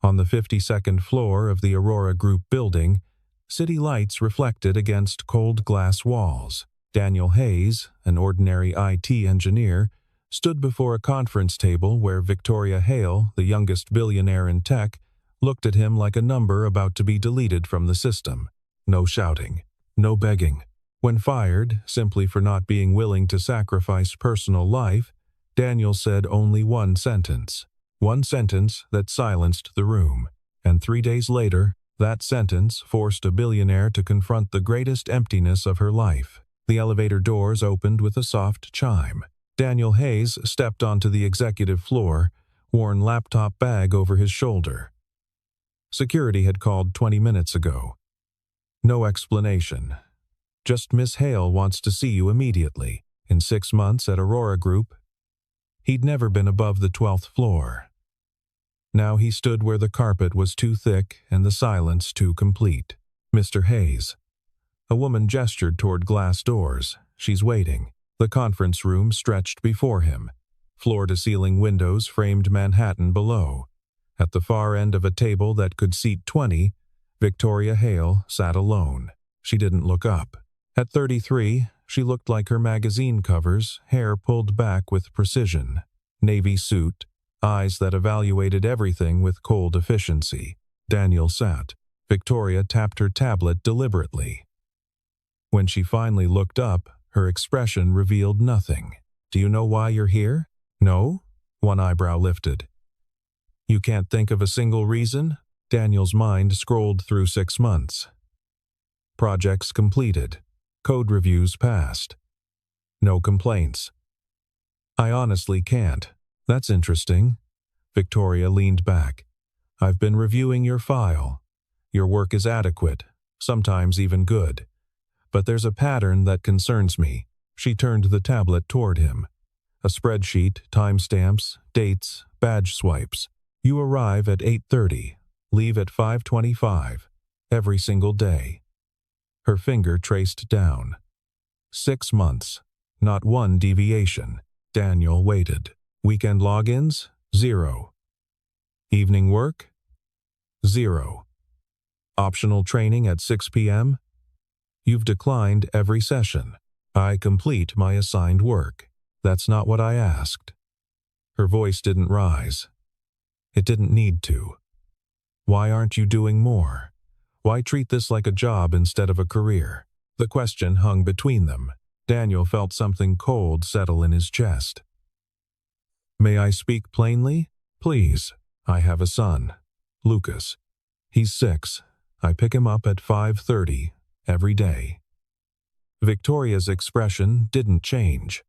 On the 52nd floor of the Aurora Group building, city lights reflected against cold glass walls. Daniel Hayes, an ordinary IT engineer, stood before a conference table where Victoria Hale, the youngest billionaire in tech, looked at him like a number about to be deleted from the system. No shouting, no begging. When fired, simply for not being willing to sacrifice personal life, Daniel said only one sentence that silenced the room. And 3 days later, that sentence forced a billionaire to confront the greatest emptiness of her life. The elevator doors opened with a soft chime. Daniel Hayes stepped onto the executive floor, worn laptop bag over his shoulder. Security had called 20 minutes ago. No explanation. Just Miss Hale wants to see you immediately. In 6 months at Aurora Group, he'd never been above the 12th floor. Now he stood where the carpet was too thick and the silence too complete. Mr. Hayes. A woman gestured toward glass doors. She's waiting. The conference room stretched before him. Floor-to-ceiling windows framed Manhattan below. At the far end of a table that could seat 20, Victoria Hale sat alone. She didn't look up. At 33, she looked like her magazine covers, hair pulled back with precision. Navy suit, eyes that evaluated everything with cold efficiency. Daniel sat. Victoria tapped her tablet deliberately. When she finally looked up, her expression revealed nothing. "Do you know why you're here?" "No?" One eyebrow lifted. "You can't think of a single reason?" Daniel's mind scrolled through 6 months. Projects completed. Code reviews passed. No complaints. "I honestly can't." "That's interesting." Victoria leaned back. "I've been reviewing your file. Your work is adequate, sometimes even good. But there's a pattern that concerns me." She turned the tablet toward him. A spreadsheet, timestamps, dates, badge swipes. "You arrive at 8:30, leave at 5:25, every single day." Her finger traced down. 6 months, not one deviation. Daniel waited. Weekend logins? 0. Evening work? 0. Optional training at 6 p.m.? "You've declined every session." "I complete my assigned work." "That's not what I asked." Her voice didn't rise. It didn't need to. "Why aren't you doing more? Why treat this like a job instead of a career?" The question hung between them. Daniel felt something cold settle in his chest. "May I speak plainly?" "Please. I have a son, Lucas. He's 6. I pick him up at 5:30 every day." Victoria's expression didn't change.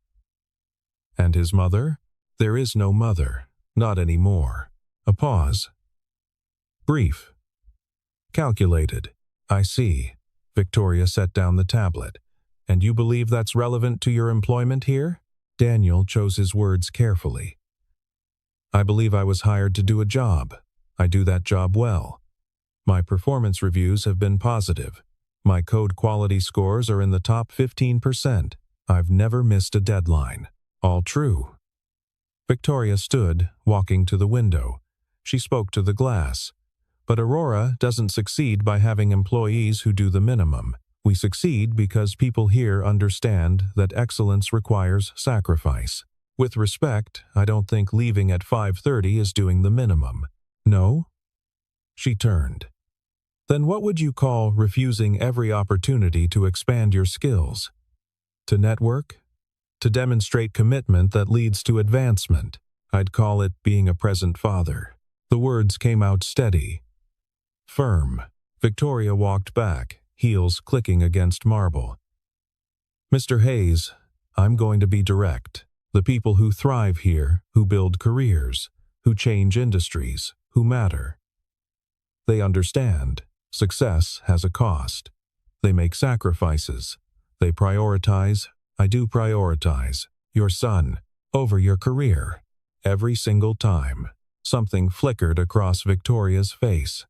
"And his mother?" "There is no mother. Not anymore." A pause. Brief. Calculated. "I see." Victoria set down the tablet. "And you believe that's relevant to your employment here?" Daniel chose his words carefully. "I believe I was hired to do a job. I do that job well. My performance reviews have been positive. My code quality scores are in the top 15%. I've never missed a deadline." "All true." Victoria stood, walking to the window. She spoke to the glass. "But Aurora doesn't succeed by having employees who do the minimum. We succeed because people here understand that excellence requires sacrifice. With respect, I don't think leaving at 5:30 is doing the minimum." "No?" She turned. "Then what would you call refusing every opportunity to expand your skills? To network? To demonstrate commitment that leads to advancement? I'd call it being a present father." The words came out steady, firm. Victoria walked back, heels clicking against marble. "Mr. Hayes, I'm going to be direct. The people who thrive here, who build careers, who change industries, who matter. They understand. Success has a cost. They make sacrifices. They prioritize. I do prioritize your son over your career." Every single time. Something flickered across Victoria's face.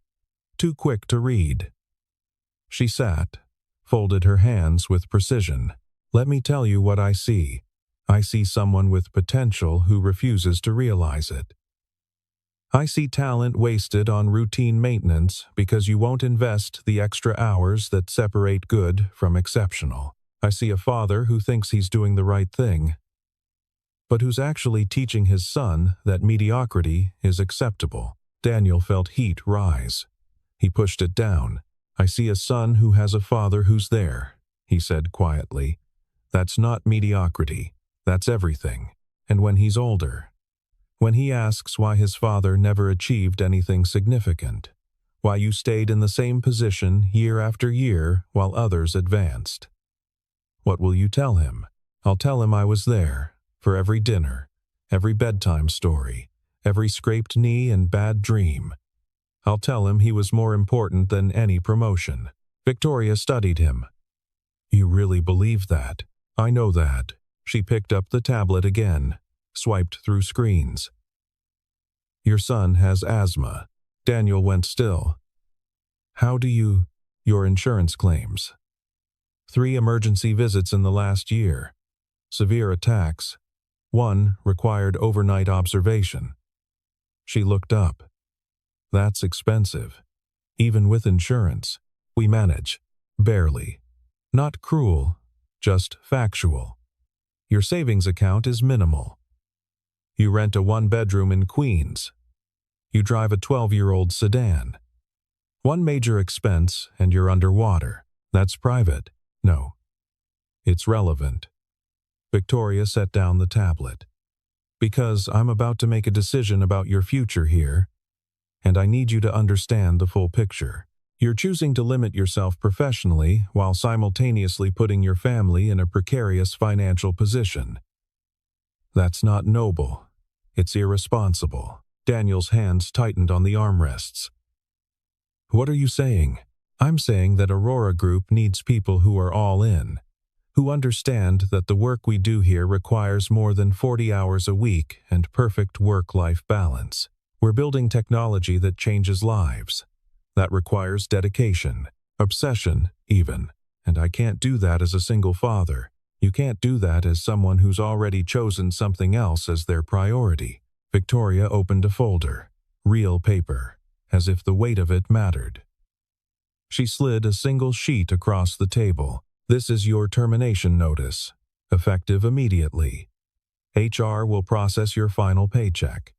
Too quick to read. She sat, folded her hands with precision. "Let me tell you what I see. I see someone with potential who refuses to realize it. I see talent wasted on routine maintenance because you won't invest the extra hours that separate good from exceptional. I see a father who thinks he's doing the right thing, but who's actually teaching his son that mediocrity is acceptable. Daniel felt heat rise. He pushed it down. I see a son who has a father who's there, he said quietly. That's not mediocrity. That's everything. And when he's older, when he asks why his father never achieved anything significant, why you stayed in the same position year after year while others advanced, what will you tell him? I'll tell him I was there, for every dinner, every bedtime story, every scraped knee and bad dream. I'll tell him he was more important than any promotion. Victoria studied him. You really believe that? I know that. She picked up the tablet again, swiped through screens. Your son has asthma. Daniel went still. How do you... Your insurance claims. 3 emergency visits in the last year. Severe attacks. 1 required overnight observation. She looked up. That's expensive. Even with insurance, we manage. Barely. Not cruel, just factual. Your savings account is minimal. You rent a 1-bedroom in Queens. You drive a 12-year-old sedan. 1 major expense and you're underwater. That's private. No. It's relevant. Victoria set down the tablet. Because I'm about to make a decision about your future here, and I need you to understand the full picture. You're choosing to limit yourself professionally while simultaneously putting your family in a precarious financial position. That's not noble. It's irresponsible. Daniel's hands tightened on the armrests. What are you saying? I'm saying that Aurora Group needs people who are all in, who understand that the work we do here requires more than 40 hours a week and perfect work-life balance. We're building technology that changes lives. That requires dedication, obsession, even. And I can't do that as a single father. You can't do that as someone who's already chosen something else as their priority. Victoria opened a folder. Real paper, as if the weight of it mattered. She slid a single sheet across the table. This is your termination notice, effective immediately. HR will process your final paycheck.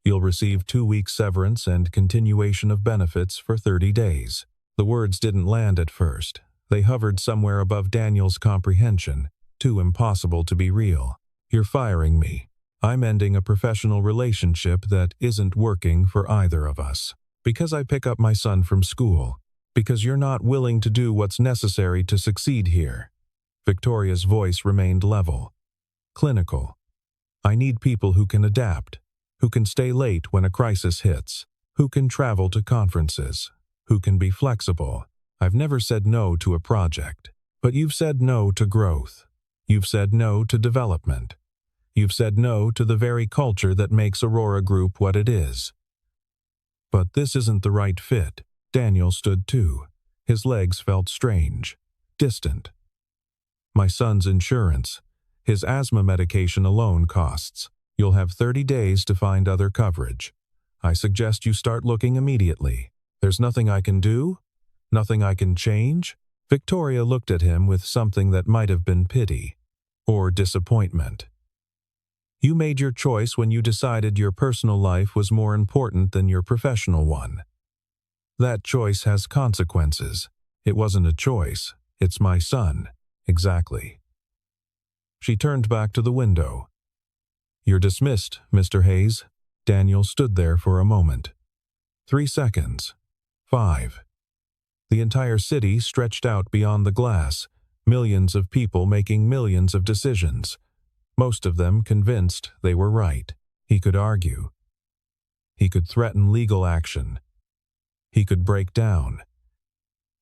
You'll receive 2 weeks severance and continuation of benefits for 30 days. The words didn't land at first. They hovered somewhere above Daniel's comprehension, too impossible to be real. You're firing me. I'm ending a professional relationship that isn't working for either of us. Because I pick up my son from school. Because you're not willing to do what's necessary to succeed here. Victoria's voice remained level. Clinical. I need people who can adapt, who can stay late when a crisis hits, who can travel to conferences, who can be flexible. I've never said no to a project, but you've said no to growth. You've said no to development. You've said no to the very culture that makes Aurora Group what it is. But this isn't the right fit. Daniel stood too. His legs felt strange, distant. My son's insurance. His asthma medication alone costs. You'll have 30 days to find other coverage. I suggest you start looking immediately. There's nothing I can do? Nothing I can change? Victoria looked at him with something that might have been pity or disappointment. You made your choice when you decided your personal life was more important than your professional one. That choice has consequences. It wasn't a choice. It's my son. Exactly. She turned back to the window. You're dismissed, Mr. Hayes. Daniel stood there for a moment. 3 seconds. 5. The entire city stretched out beyond the glass, millions of people making millions of decisions, most of them convinced they were right. He could argue. He could threaten legal action. He could break down.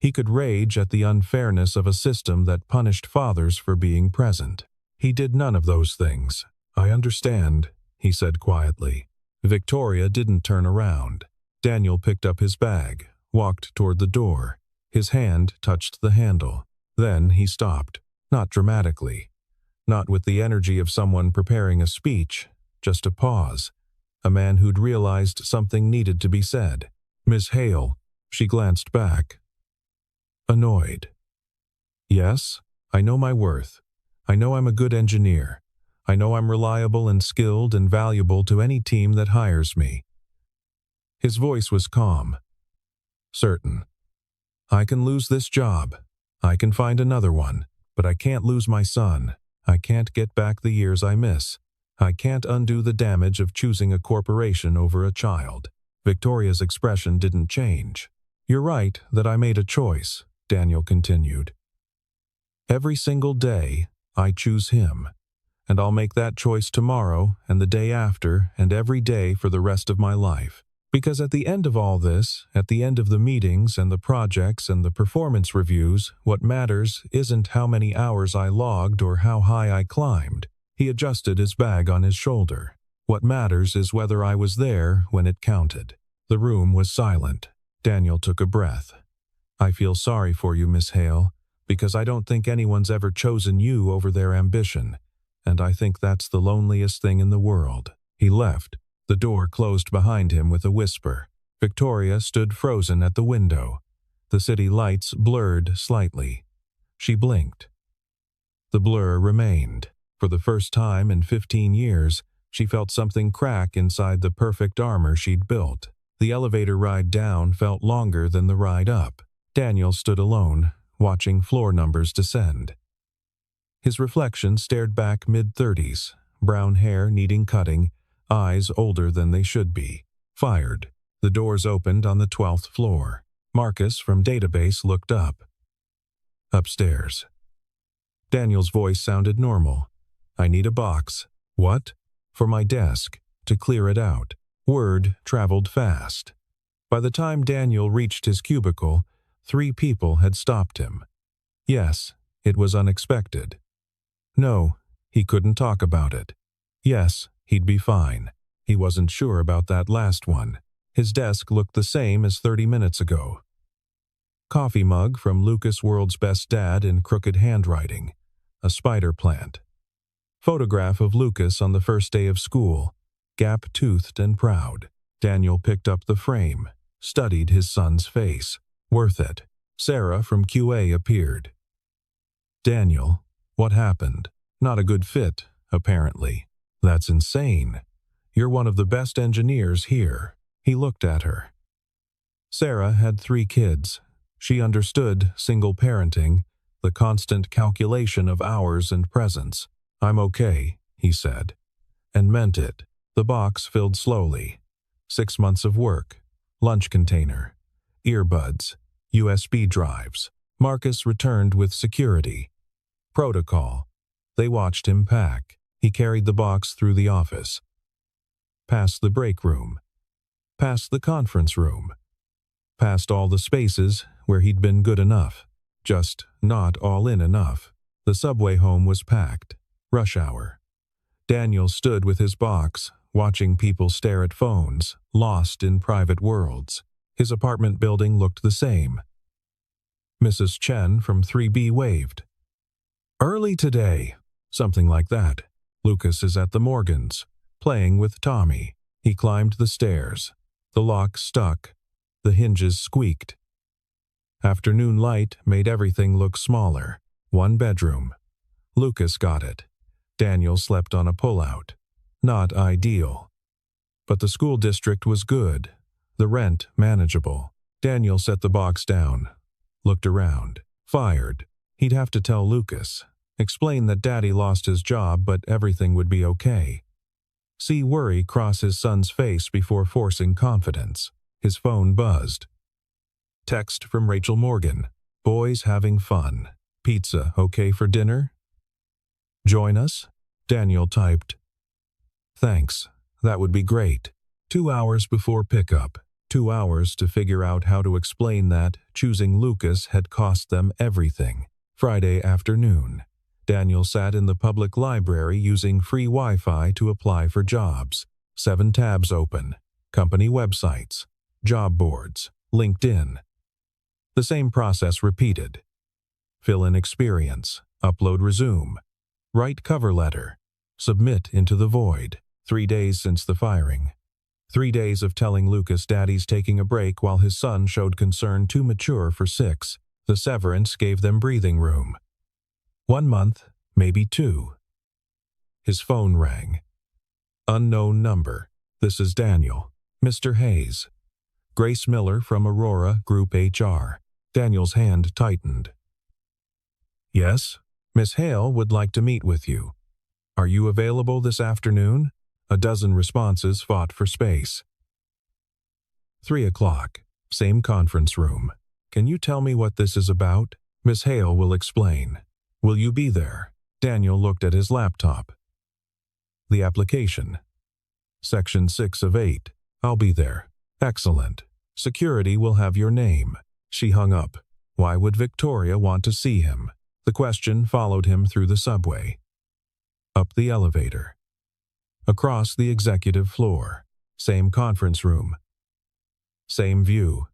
He could rage at the unfairness of a system that punished fathers for being present. He did none of those things. I understand, he said quietly. Victoria didn't turn around. Daniel picked up his bag, walked toward the door. His hand touched the handle. Then he stopped, not dramatically, not with the energy of someone preparing a speech, just a pause. a man who'd realized something needed to be said. "Miss Hale," she glanced back, annoyed. "Yes, I know my worth. I know I'm a good engineer. I know I'm reliable and skilled and valuable to any team that hires me." His voice was calm, certain. "I can lose this job. I can find another one, but I can't lose my son. I can't get back the years I miss. I can't undo the damage of choosing a corporation over a child." Victoria's expression didn't change. "You're right that I made a choice," Daniel continued. "Every single day, I choose him. And I'll make that choice tomorrow and the day after and every day for the rest of my life. Because at the end of all this, at the end of the meetings and the projects and the performance reviews, what matters isn't how many hours I logged or how high I climbed." He adjusted his bag on his shoulder. "What matters is whether I was there when it counted." The room was silent. Daniel took a breath. "I feel sorry for you, Miss Hale, because I don't think anyone's ever chosen you over their ambition, and I think that's the loneliest thing in the world." He left. The door closed behind him with a whisper. Victoria stood frozen at the window. The city lights blurred slightly. She blinked. The blur remained. For the first time in 15 years, she felt something crack inside the perfect armor she'd built. The elevator ride down felt longer than the ride up. Daniel stood alone, watching floor numbers descend. His reflection stared back mid-30s, brown hair needing cutting, eyes older than they should be. Fired. The doors opened on the 12th floor. Marcus from database looked up. "Upstairs." Daniel's voice sounded normal. "I need a box." "What?" "For my desk, to clear it out." Word traveled fast. By the time Daniel reached his cubicle, 3 people had stopped him. Yes, it was unexpected. No, he couldn't talk about it. Yes, he'd be fine. He wasn't sure about that last one. His desk looked the same as 30 minutes ago. Coffee mug from Lucas World's Best Dad in crooked handwriting. A spider plant. Photograph of Lucas on the first day of school, gap-toothed and proud. Daniel picked up the frame, studied his son's face. Worth it. Sarah from QA appeared. "Daniel, what happened?" "Not a good fit, apparently." "That's insane. You're one of the best engineers here." He looked at her. Sarah had 3 kids. She understood single parenting, the constant calculation of hours and presence. "I'm okay," he said, and meant it. The box filled slowly. 6 months of work, lunch container, earbuds, USB drives. Marcus returned with security. Protocol. They watched him pack. He carried the box through the office. Past the break room. Past the conference room. Past all the spaces where he'd been good enough. Just not all in enough. The subway home was packed. Rush hour. Daniel stood with his box, watching people stare at phones, lost in private worlds. His apartment building looked the same. Mrs. Chen from 3B waved. "Early today." Something like that. "Lucas is at the Morgans, playing with Tommy." He climbed the stairs. The lock stuck. The hinges squeaked. Afternoon light made everything look smaller. 1 bedroom. Lucas got it. Daniel slept on a pullout. Not ideal. But the school district was good. The rent manageable. Daniel set the box down. Looked around. Fired. He'd have to tell Lucas. Explain that Daddy lost his job but everything would be okay. See worry cross his son's face before forcing confidence. His phone buzzed. Text from Rachel Morgan. "Boys having fun. Pizza okay for dinner?" "Join us?" Daniel typed. "Thanks. That would be great." 2 hours before pickup. 2 hours to figure out how to explain that choosing Lucas had cost them everything. Friday afternoon. Daniel sat in the public library using free Wi-Fi to apply for jobs. 7 tabs open. Company websites. Job boards. LinkedIn. The same process repeated. Fill in experience. Upload resume. Write cover letter. Submit into the void. 3 days since the firing. 3 days of telling Lucas Daddy's taking a break while his son showed concern too mature for 6. The severance gave them breathing room. 1 month, maybe 2. His phone rang. Unknown number. This is Daniel. Mr. Hayes. Grace Miller from Aurora Group HR. Daniel's hand tightened. Yes, Miss Hale would like to meet with you. Are you available this afternoon? A dozen responses fought for space. 3 o'clock. Same conference room. Can you tell me what this is about? Miss Hale will explain. Will you be there? Daniel looked at his laptop. The application. Section 6 of 8. I'll be there. Excellent. Security will have your name. She hung up. Why would Victoria want to see him? The question followed him through the subway. Up the elevator. Across the executive floor. Same conference room. Same view.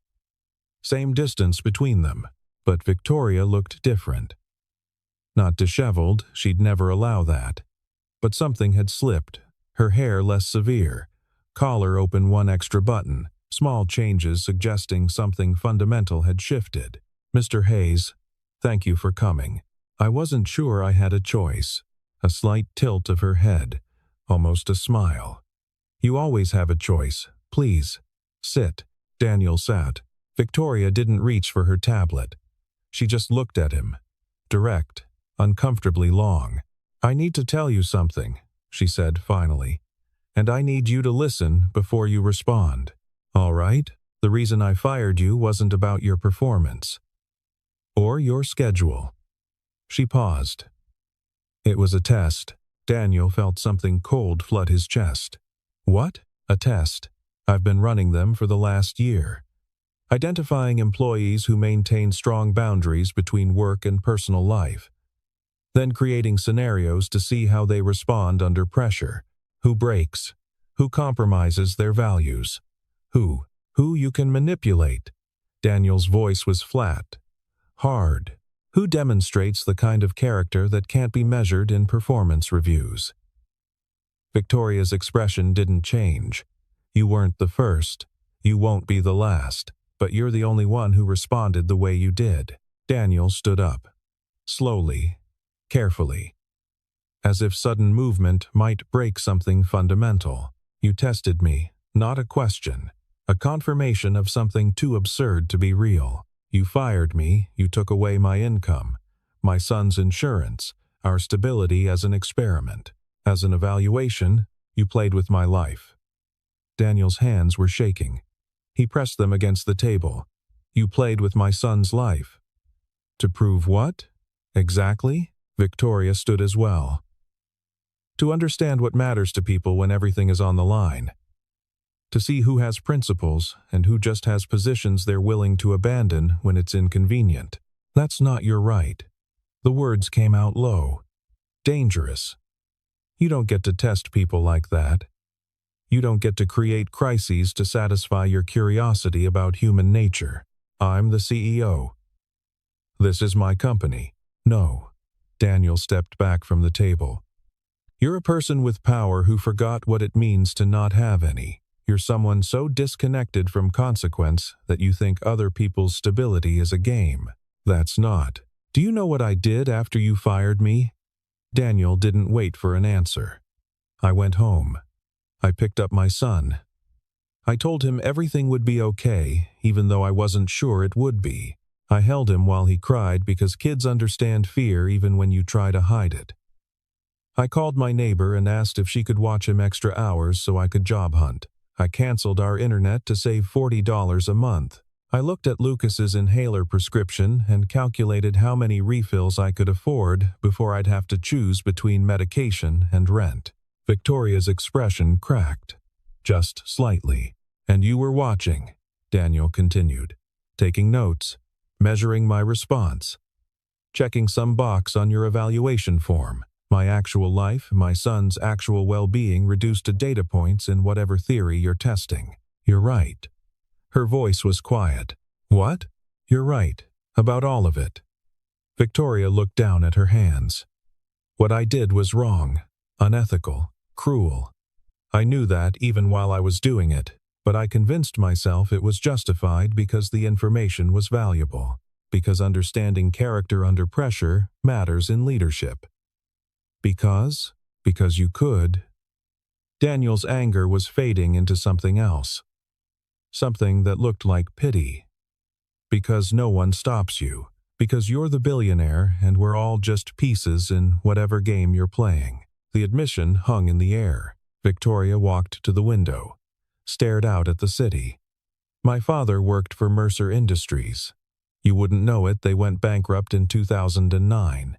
Same distance between them, but Victoria looked different. Not disheveled, she'd never allow that. But something had slipped, her hair less severe, collar open 1 extra button, small changes suggesting something fundamental had shifted. Mr. Hayes, thank you for coming. I wasn't sure I had a choice. A slight tilt of her head, almost a smile. You always have a choice. Please, sit. Daniel sat. Victoria didn't reach for her tablet. She just looked at him. Direct, uncomfortably long. I need to tell you something, she said finally. And I need you to listen before you respond. All right? The reason I fired you wasn't about your performance. Or your schedule. She paused. It was a test. Daniel felt something cold flood his chest. What? A test. I've been running them for the last year. Identifying employees who maintain strong boundaries between work and personal life. Then creating scenarios to see how they respond under pressure. Who breaks? Who compromises their values? Who you can manipulate? Daniel's voice was flat, hard. Who demonstrates the kind of character that can't be measured in performance reviews? Victoria's expression didn't change. You weren't the first. You won't be the last. But you're the only one who responded the way you did. Daniel stood up. Slowly, carefully. As if sudden movement might break something fundamental. You tested me, not a question. A confirmation of something too absurd to be real. You fired me, you took away my income, my son's insurance, our stability as an experiment. As an evaluation, you played with my life. Daniel's hands were shaking. He pressed them against the table. You played with my son's life. To prove what? Exactly? Victoria stood as well. To understand what matters to people when everything is on the line. To see who has principles and who just has positions they're willing to abandon when it's inconvenient. That's not your right. The words came out low. Dangerous. You don't get to test people like that. You don't get to create crises to satisfy your curiosity about human nature. I'm the CEO. This is my company. No. Daniel stepped back from the table. You're a person with power who forgot what it means to not have any. You're someone so disconnected from consequence that you think other people's stability is a game. That's not. Do you know what I did after you fired me? Daniel didn't wait for an answer. I went home. I picked up my son. I told him everything would be okay, even though I wasn't sure it would be. I held him while he cried because kids understand fear even when you try to hide it. I called my neighbor and asked if she could watch him extra hours so I could job hunt. I canceled our internet to save $40 a month. I looked at Lucas's inhaler prescription and calculated how many refills I could afford before I'd have to choose between medication and rent. Victoria's expression cracked, just slightly. And you were watching, Daniel continued, taking notes, measuring my response, checking some box on your evaluation form. My actual life, my son's actual well-being reduced to data points in whatever theory you're testing. You're right. Her voice was quiet. What? You're right. About all of it. Victoria looked down at her hands. What I did was wrong, unethical, cruel. I knew that even while I was doing it, but I convinced myself it was justified because the information was valuable, because understanding character under pressure matters in leadership. Because you could. Daniel's anger was fading into something else. Something that looked like pity. Because no one stops you. Because you're the billionaire and we're all just pieces in whatever game you're playing. The admission hung in the air. Victoria walked to the window, stared out at the city. My father worked for Mercer Industries. You wouldn't know it, they went bankrupt in 2009.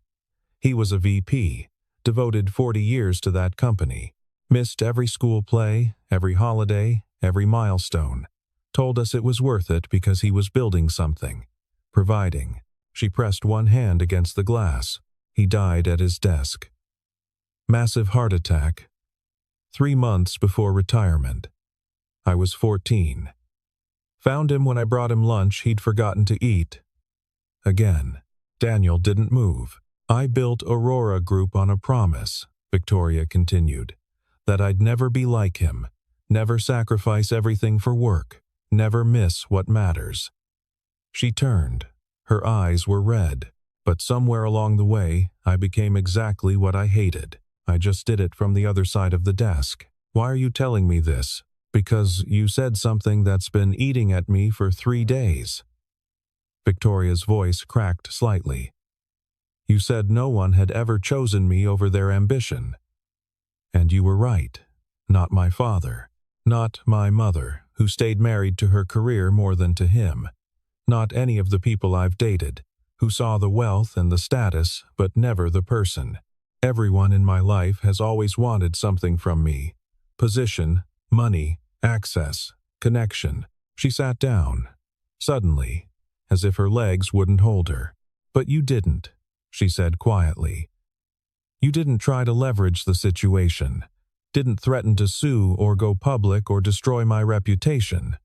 He was a VP, devoted 40 years to that company. Missed every school play, every holiday, every milestone. Told us it was worth it because he was building something. Providing. She pressed one hand against the glass. He died at his desk. Massive heart attack. 3 months before retirement. I was 14. Found him when I brought him lunch he'd forgotten to eat. Again. Daniel didn't move. I built Aurora Group on a promise, Victoria continued, that I'd never be like him, never sacrifice everything for work, never miss what matters. She turned. Her eyes were red, but somewhere along the way, I became exactly what I hated. I just did it from the other side of the desk. Why are you telling me this? Because you said something that's been eating at me for 3 days. Victoria's voice cracked slightly. You said no one had ever chosen me over their ambition. And you were right. Not my father. Not my mother, who stayed married to her career more than to him. Not any of the people I've dated, who saw the wealth and the status, but never the person. Everyone in my life has always wanted something from me. Position, money, access, connection. She sat down, suddenly, as if her legs wouldn't hold her. But you didn't, she said quietly. You didn't try to leverage the situation. Didn't threaten to sue or go public or destroy my reputation.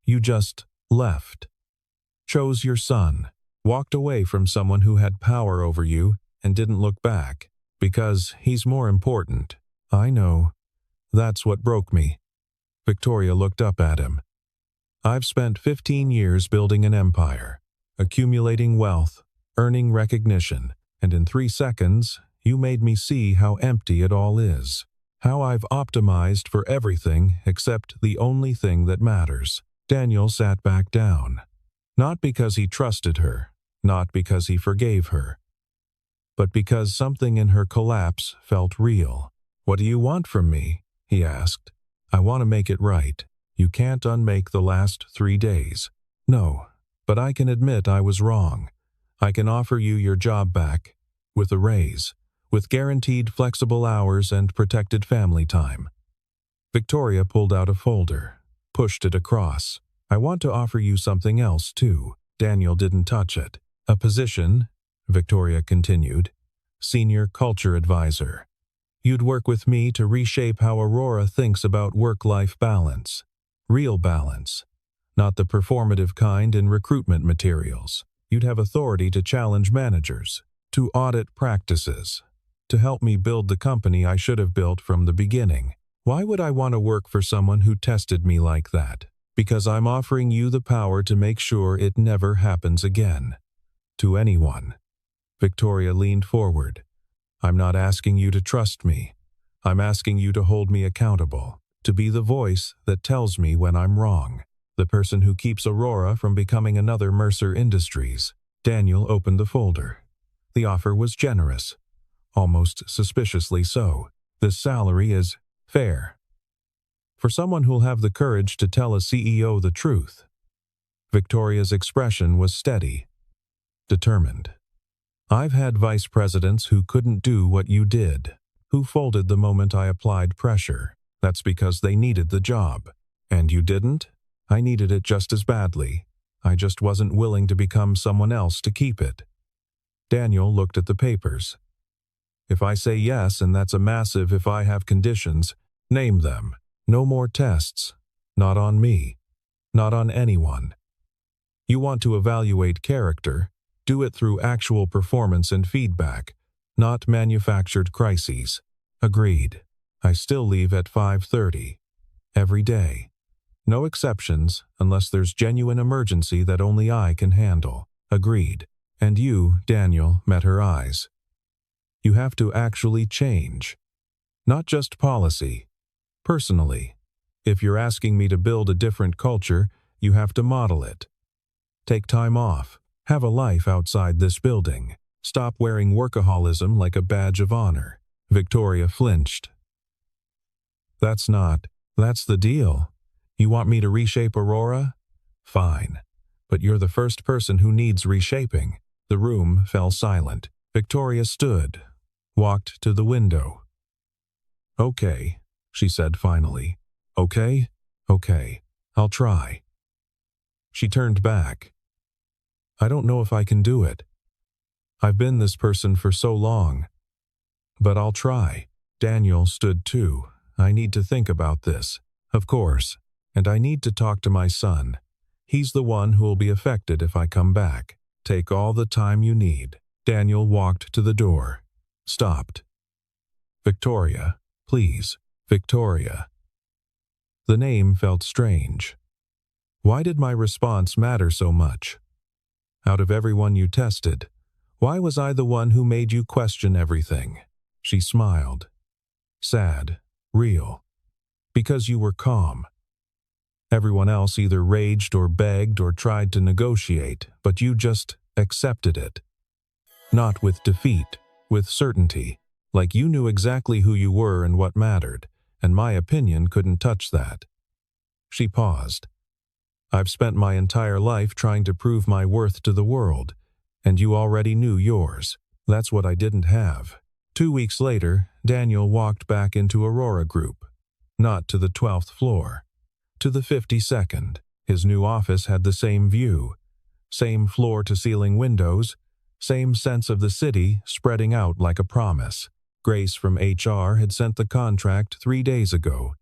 You just left. Chose your son, walked away from someone who had power over you and didn't look back. Because he's more important. I know. That's what broke me. Victoria looked up at him. I've spent 15 years building an empire, accumulating wealth, earning recognition, and in 3 seconds, you made me see how empty it all is. How I've optimized for everything except the only thing that matters. Daniel sat back down. Not because he trusted her, not because he forgave her, but because something in her collapse felt real. What do you want from me? He asked. I want to make it right. You can't unmake the last 3 days. No, but I can admit I was wrong. I can offer you your job back, with a raise, with guaranteed flexible hours and protected family time. Victoria pulled out a folder, pushed it across. I want to offer you something else, too. Daniel didn't touch it. A position, Victoria continued, Senior Culture Advisor. You'd work with me to reshape how Aurora thinks about work-life balance. Real balance. Not the performative kind in recruitment materials. You'd have authority to challenge managers, to audit practices, to help me build the company I should have built from the beginning. Why would I want to work for someone who tested me like that? Because I'm offering you the power to make sure it never happens again. To anyone. Victoria leaned forward. I'm not asking you to trust me. I'm asking you to hold me accountable, to be the voice that tells me when I'm wrong, the person who keeps Aurora from becoming another Mercer Industries. Daniel opened the folder. The offer was generous, almost suspiciously so. This salary is fair. For someone who'll have the courage to tell a CEO the truth. Victoria's expression was steady, determined. I've had vice presidents who couldn't do what you did, who folded the moment I applied pressure. That's because they needed the job. And you didn't? I needed it just as badly. I just wasn't willing to become someone else to keep it. Daniel looked at the papers. If I say yes, and that's a massive if I have conditions, name them. No more tests. Not on me. Not on anyone. You want to evaluate character? Do it through actual performance and feedback, not manufactured crises. Agreed. I still leave at 5:30. Every day. No exceptions unless there's genuine emergency that only I can handle. Agreed. And you, Daniel, met her eyes. You have to actually change. Not just policy. Personally. If you're asking me to build a different culture, you have to model it. Take time off. Have a life outside this building. Stop wearing workaholism like a badge of honor. Victoria flinched. That's the deal. You want me to reshape Aurora? Fine. But you're the first person who needs reshaping. The room fell silent. Victoria stood, walked to the window. Okay, she said finally. Okay? Okay. I'll try. She turned back. I don't know if I can do it. I've been this person for so long. But I'll try. Daniel stood too. I need to think about this. Of course. And I need to talk to my son. He's the one who will be affected if I come back. Take all the time you need. Daniel walked to the door. Stopped. Victoria, please. Victoria. The name felt strange. Why did my response matter so much? Out of everyone you tested, why was I the one who made you question everything? She smiled. Sad. Real. Because you were calm. Everyone else either raged or begged or tried to negotiate, but you just accepted it. Not with defeat, with certainty, like you knew exactly who you were and what mattered, and my opinion couldn't touch that. She paused. I've spent my entire life trying to prove my worth to the world, and you already knew yours. That's what I didn't have. 2 weeks later, Daniel walked back into Aurora Group. Not to the 12th floor. To the 52nd. His new office had the same view. Same floor-to-ceiling windows. Same sense of the city spreading out like a promise. Grace from HR had sent the contract 3 days ago.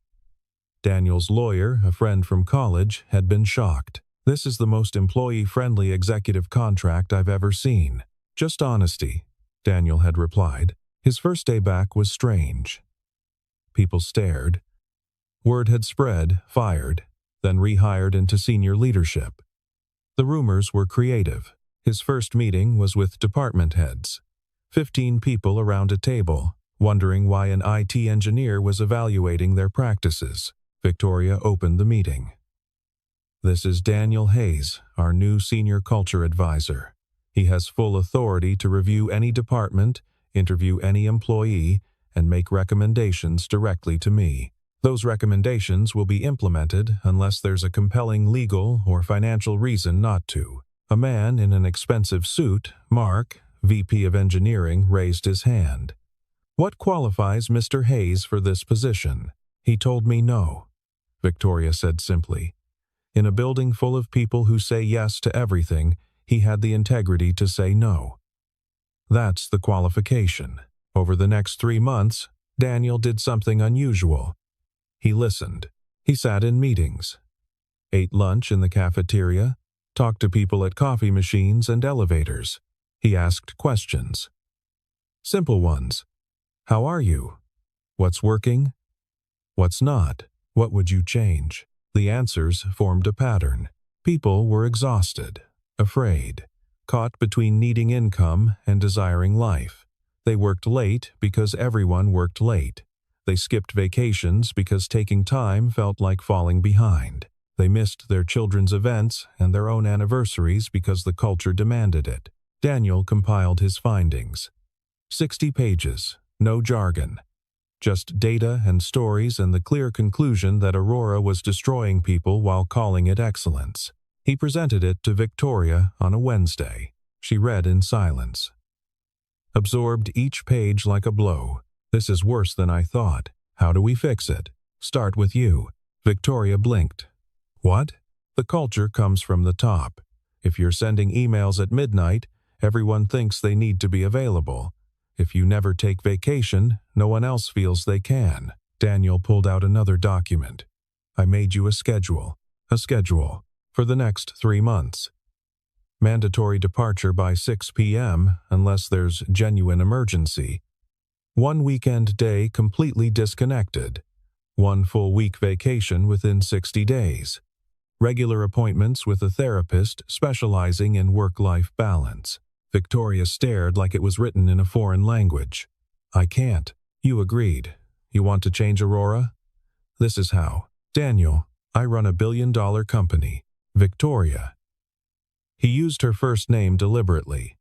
Daniel's lawyer, a friend from college, had been shocked. This is the most employee-friendly executive contract I've ever seen. Just honesty, Daniel had replied. His first day back was strange. People stared. Word had spread, fired, then rehired into senior leadership. The rumors were creative. His first meeting was with department heads. 15 people around a table, wondering why an IT engineer was evaluating their practices. Victoria opened the meeting. This is Daniel Hayes, our new senior culture advisor. He has full authority to review any department, interview any employee, and make recommendations directly to me. Those recommendations will be implemented unless there's a compelling legal or financial reason not to. A man in an expensive suit, Mark, VP of Engineering, raised his hand. What qualifies Mr. Hayes for this position? He told me no, Victoria said simply. In a building full of people who say yes to everything, he had the integrity to say no. That's the qualification. Over the next 3 months, Daniel did something unusual. He listened. He sat in meetings, ate lunch in the cafeteria, talked to people at coffee machines and elevators. He asked questions. Simple ones. How are you? What's working? What's not? What would you change? The answers formed a pattern. People were exhausted, afraid, caught between needing income and desiring life. They worked late because everyone worked late. They skipped vacations because taking time felt like falling behind. They missed their children's events and their own anniversaries because the culture demanded it. Daniel compiled his findings. 60 pages, no jargon. Just data and stories and the clear conclusion that Aurora was destroying people while calling it excellence. He presented it to Victoria on a Wednesday. She read in silence. Absorbed each page like a blow. This is worse than I thought. How do we fix it? Start with you. Victoria blinked. What? The culture comes from the top. If you're sending emails at midnight, everyone thinks they need to be available. If you never take vacation, no one else feels they can. Daniel pulled out another document. I made you a schedule. A schedule. For the next 3 months. Mandatory departure by 6 p.m. unless there's genuine emergency. One weekend day completely disconnected. One full week vacation within 60 days. Regular appointments with a therapist specializing in work-life balance. Victoria stared like it was written in a foreign language. I can't. You agreed. You want to change Aurora? This is how. Daniel, I run a billion-dollar company. Victoria. He used her first name deliberately.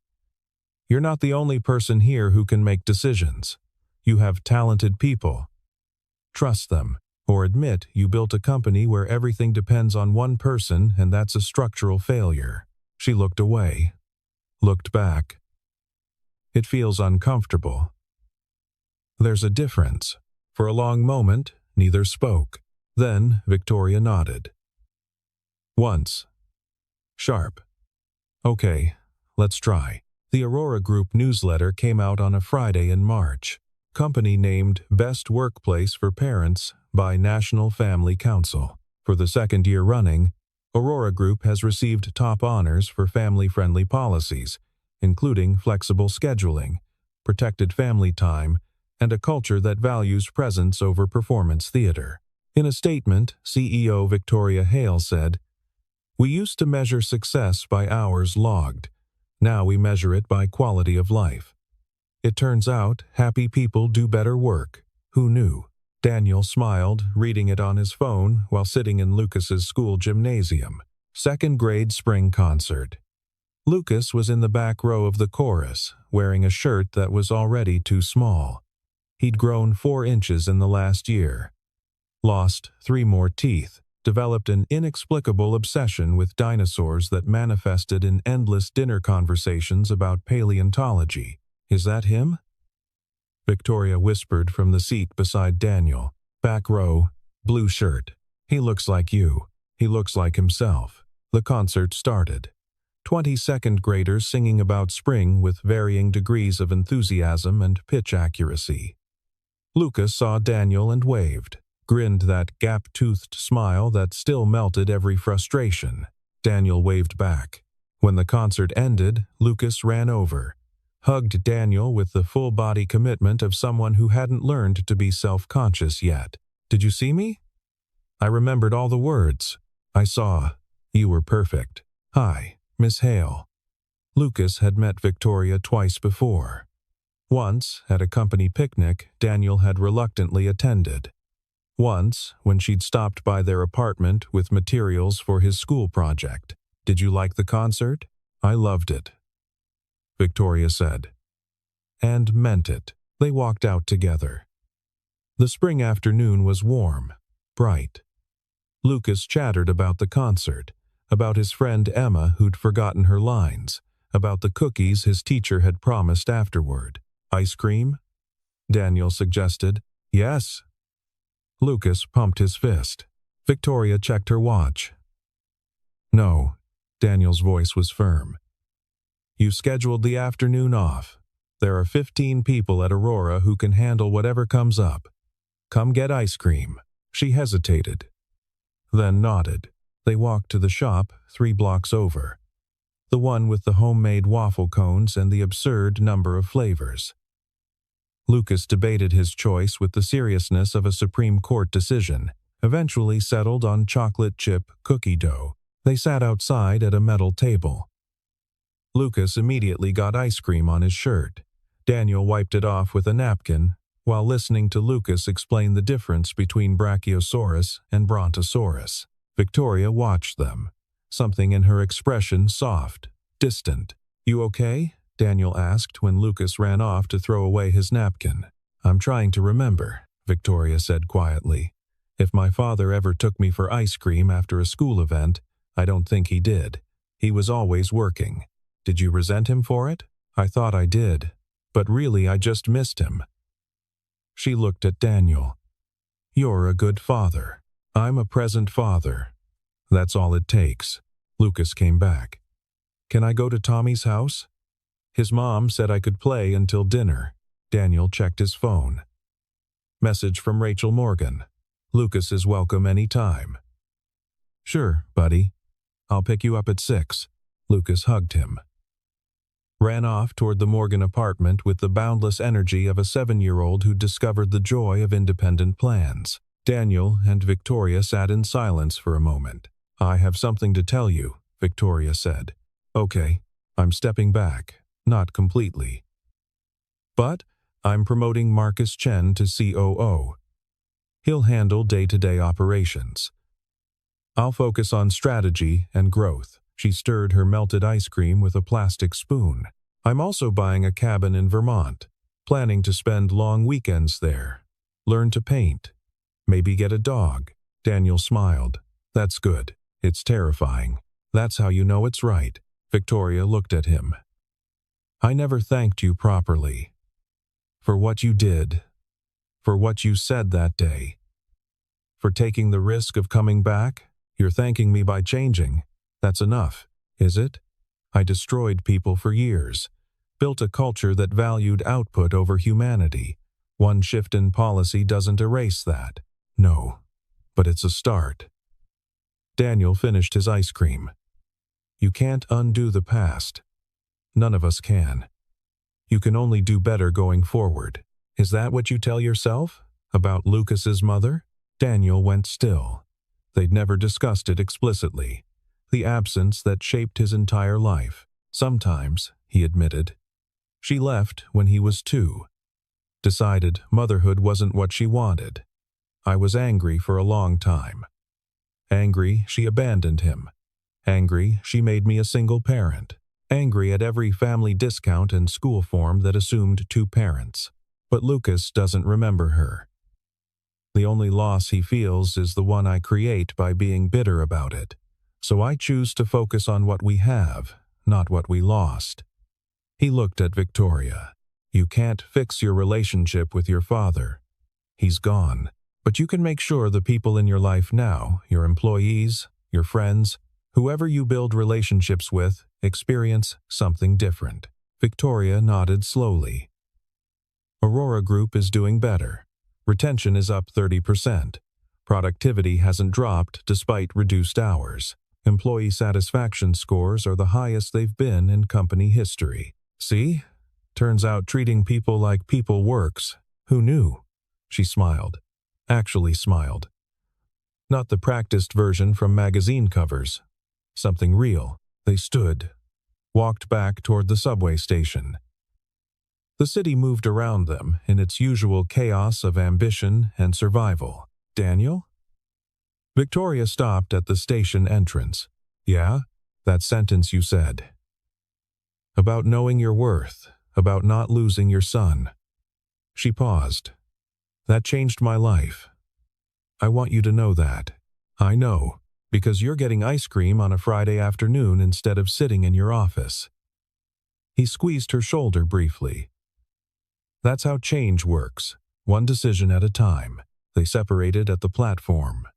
You're not the only person here who can make decisions. You have talented people. Trust them, or admit you built a company where everything depends on one person and that's a structural failure. She looked away. Looked back. It feels uncomfortable. There's a difference. For a long moment, neither spoke. Then Victoria nodded. Once. Sharp. Okay, let's try. The Aurora Group newsletter came out on a Friday in March. Company named Best Workplace for Parents by National Family Council. For the second year running, Aurora Group has received top honors for family-friendly policies, including flexible scheduling, protected family time, and a culture that values presence over performance theater. In a statement, CEO Victoria Hale said, "We used to measure success by hours logged. Now we measure it by quality of life. It turns out happy people do better work. Who knew?" Daniel smiled, reading it on his phone while sitting in Lucas's school gymnasium. Second grade spring concert. Lucas was in the back row of the chorus, wearing a shirt that was already too small. He'd grown 4 inches in the last year. Lost 3 more teeth. Developed an inexplicable obsession with dinosaurs that manifested in endless dinner conversations about paleontology. Is that him? Victoria whispered from the seat beside Daniel. Back row, blue shirt. He looks like you. He looks like himself. The concert started. 20 second graders singing about spring with varying degrees of enthusiasm and pitch accuracy. Lucas saw Daniel and waved. Grinned that gap-toothed smile that still melted every frustration. Daniel waved back. When the concert ended, Lucas ran over. Hugged Daniel with the full-body commitment of someone who hadn't learned to be self-conscious yet. Did you see me? I remembered all the words. I saw. You were perfect. Hi, Miss Hale. Lucas had met Victoria twice before. Once, at a company picnic Daniel had reluctantly attended. Once, when she'd stopped by their apartment with materials for his school project. Did you like the concert? I loved it, Victoria said. And meant it. They walked out together. The spring afternoon was warm, bright. Lucas chattered about the concert, about his friend Emma who'd forgotten her lines, about the cookies his teacher had promised afterward. Ice cream? Daniel suggested. Yes. Lucas pumped his fist. Victoria checked her watch. No, Daniel's voice was firm. You scheduled the afternoon off. There are 15 people at Aurora who can handle whatever comes up. Come get ice cream. She hesitated, then nodded. They walked to the shop 3 blocks over. The one with the homemade waffle cones and the absurd number of flavors. Lucas debated his choice with the seriousness of a Supreme Court decision, eventually settled on chocolate chip cookie dough. They sat outside at a metal table. Lucas immediately got ice cream on his shirt. Daniel wiped it off with a napkin, while listening to Lucas explain the difference between Brachiosaurus and Brontosaurus. Victoria watched them, something in her expression soft, distant. You okay? Daniel asked when Lucas ran off to throw away his napkin. I'm trying to remember, Victoria said quietly. If my father ever took me for ice cream after a school event, I don't think he did. He was always working. Did you resent him for it? I thought I did, but really I just missed him. She looked at Daniel. You're a good father. I'm a present father. That's all it takes. Lucas came back. Can I go to Tommy's house? His mom said I could play until dinner. Daniel checked his phone. Message from Rachel Morgan. Lucas is welcome any time. Sure, buddy. I'll pick you up at 6. Lucas hugged him. ran off toward the Morgan apartment with the boundless energy of a 7-year-old who discovered the joy of independent plans. Daniel and Victoria sat in silence for a moment. "I have something to tell you," Victoria said. "Okay, I'm stepping back, not completely. But I'm promoting Marcus Chen to COO. He'll handle day-to-day operations. I'll focus on strategy and growth." She stirred her melted ice cream with a plastic spoon. "I'm also buying a cabin in Vermont, planning to spend long weekends there. Learn to paint. Maybe get a dog." Daniel smiled. "That's good. It's terrifying. That's how you know it's right." Victoria looked at him. "I never thanked you properly. For what you did. For what you said that day. For taking the risk of coming back. You're thanking me by changing. That's enough, is it? I destroyed people for years. Built a culture that valued output over humanity. One shift in policy doesn't erase that. No, but it's a start." Daniel finished his ice cream. "You can't undo the past. None of us can. You can only do better going forward." "Is that what you tell yourself? About Lucas's mother?" Daniel went still. They'd never discussed it explicitly. The absence that shaped his entire life. "Sometimes," he admitted. "She left when he was 2. Decided motherhood wasn't what she wanted. I was angry for a long time. Angry she abandoned him. Angry she made me a single parent. Angry at every family discount and school form that assumed 2 parents. But Lucas doesn't remember her. The only loss he feels is the one I create by being bitter about it. So I choose to focus on what we have, not what we lost." He looked at Victoria. "You can't fix your relationship with your father. He's gone. But you can make sure the people in your life now, your employees, your friends, whoever you build relationships with, experience something different." Victoria nodded slowly. "Aurora Group is doing better. Retention is up 30%. Productivity hasn't dropped despite reduced hours. Employee satisfaction scores are the highest they've been in company history. See? Turns out treating people like people works. Who knew?" She smiled. Actually smiled. Not the practiced version from magazine covers. Something real. They stood. Walked back toward the subway station. The city moved around them in its usual chaos of ambition and survival. "Daniel?" Victoria stopped at the station entrance. "Yeah? That sentence you said. About knowing your worth, about not losing your son." She paused. "That changed my life. I want you to know that. I know, because you're getting ice cream on a Friday afternoon instead of sitting in your office." He squeezed her shoulder briefly. "That's how change works, one decision at a time." They separated at the platform.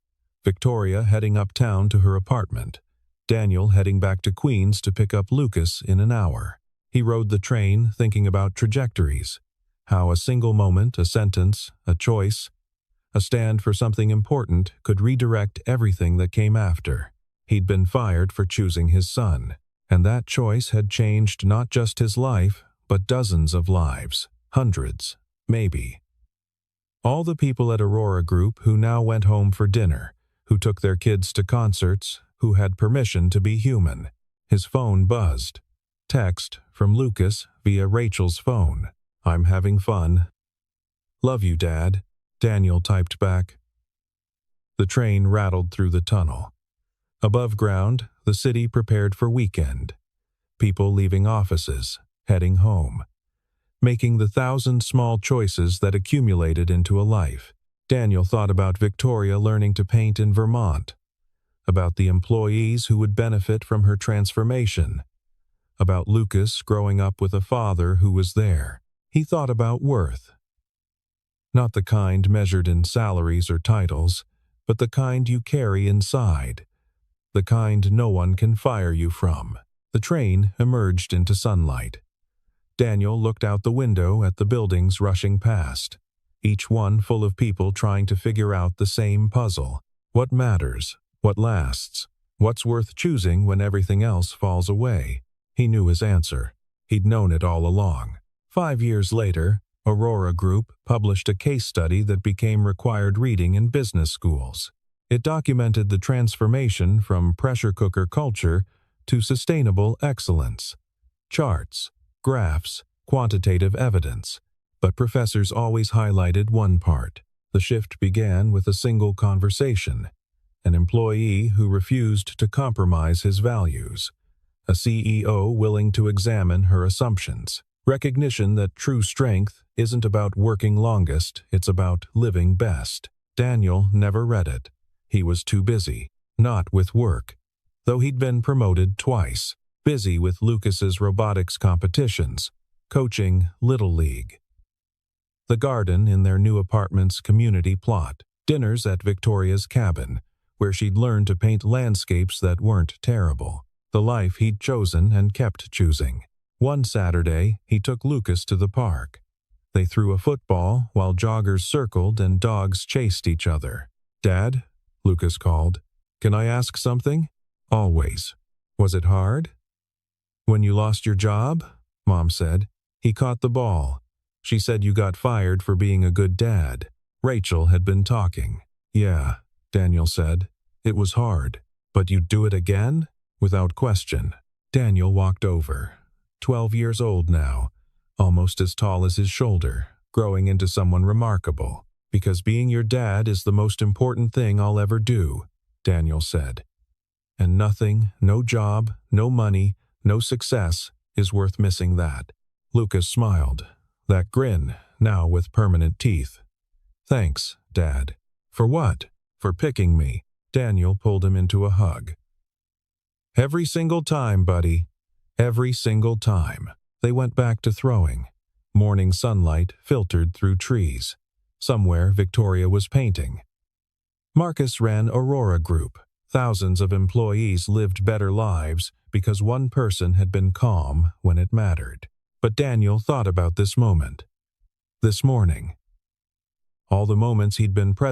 Victoria heading uptown to her apartment. Daniel heading back to Queens to pick up Lucas in an hour. He rode the train thinking about trajectories. How a single moment, a sentence, a choice, a stand for something important could redirect everything that came after. He'd been fired for choosing his son, and that choice had changed not just his life, but dozens of lives. Hundreds, maybe. All the people at Aurora Group who now went home for dinner, who took their kids to concerts, who had permission to be human. His phone buzzed. Text from Lucas via Rachel's phone. "I'm having fun. Love you, Dad," Daniel typed back. The train rattled through the tunnel. Above ground, the city prepared for weekend. People leaving offices, heading home. Making the 1,000 small choices that accumulated into a life. Daniel thought about Victoria learning to paint in Vermont, about the employees who would benefit from her transformation, about Lucas growing up with a father who was there. He thought about worth. Not the kind measured in salaries or titles, but the kind you carry inside, the kind no one can fire you from. The train emerged into sunlight. Daniel looked out the window at the buildings rushing past, each one full of people trying to figure out the same puzzle. What matters? What lasts? What's worth choosing when everything else falls away? He knew his answer. He'd known it all along. 5 years later, Aurora Group published a case study that became required reading in business schools. It documented the transformation from pressure cooker culture to sustainable excellence. Charts, graphs, quantitative evidence. But professors always highlighted one part. The shift began with a single conversation. An employee who refused to compromise his values. A CEO willing to examine her assumptions. Recognition that true strength isn't about working longest, it's about living best. Daniel never read it. He was too busy. Not with work. Though he'd been promoted twice. Busy with Lucas's robotics competitions. Coaching Little League. The garden in their new apartment's community plot. Dinners at Victoria's cabin, where she'd learned to paint landscapes that weren't terrible. The life he'd chosen and kept choosing. One Saturday, he took Lucas to the park. They threw a football while joggers circled and dogs chased each other. "Dad," Lucas called, "can I ask something?" "Always." "Was it hard?" "When you lost your job?" Mom said. He caught the ball. "She said you got fired for being a good dad." Rachel had been talking. "Yeah," Daniel said. "It was hard. But you'd do it again?" Without question. Daniel walked over. 12 years old now, almost as tall as his shoulder, growing into someone remarkable. "Because being your dad is the most important thing I'll ever do," Daniel said. "And nothing, no job, no money, no success, is worth missing that." Lucas smiled, that grin, now with permanent teeth. "Thanks, Dad." "For what?" "For picking me." Daniel pulled him into a hug. "Every single time, buddy. Every single time." They went back to throwing. Morning sunlight filtered through trees. Somewhere, Victoria was painting. Marcus ran Aurora Group. Thousands of employees lived better lives because one person had been calm when it mattered. But Daniel thought about this moment. This morning. All the moments he'd been present